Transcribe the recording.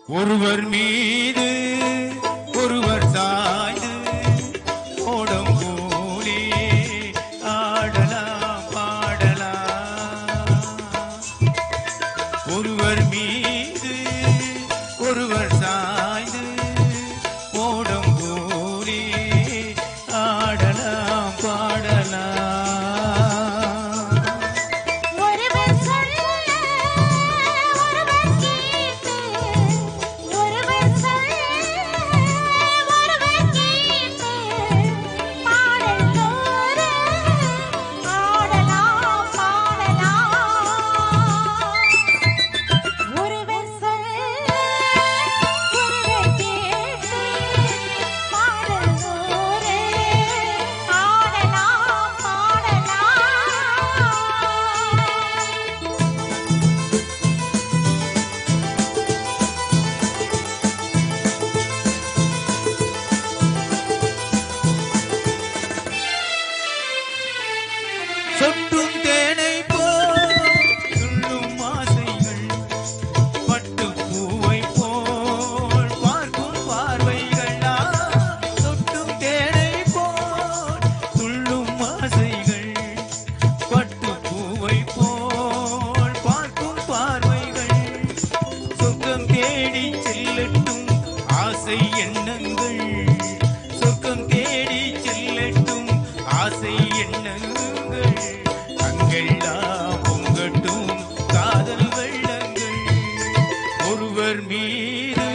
ஒருவர் மீது ஒருவர் சாய்ந்து ஓடம் போலே ஆடலாம் பாடலாம். ஒருவர் மீது ஒருவர் சாய்ந்து ஓடம் போலே ஆடலாம் பாடலாம். சொட்டும் தேனை போல் துள்ளும் ஆசைகள், பட்டு பூவை போல் பார்க்கும் பார்வைகள். சொட்டும் தேனை போல் துள்ளும் ஆசைகள், பட்டு பூவை போல் பார்க்கும் பார்வைகள். சொர்க்கம் தேடி செல்லட்டும் ஆசை எண்ணங்கள், சொர்க்கம் தேடி செல்லட்டும் ஆசை எண்ணங்கள். அங்கெல்லாம் பொங்கட்டும் காதல் வெள்ளங்கள். ஒருவர் மீது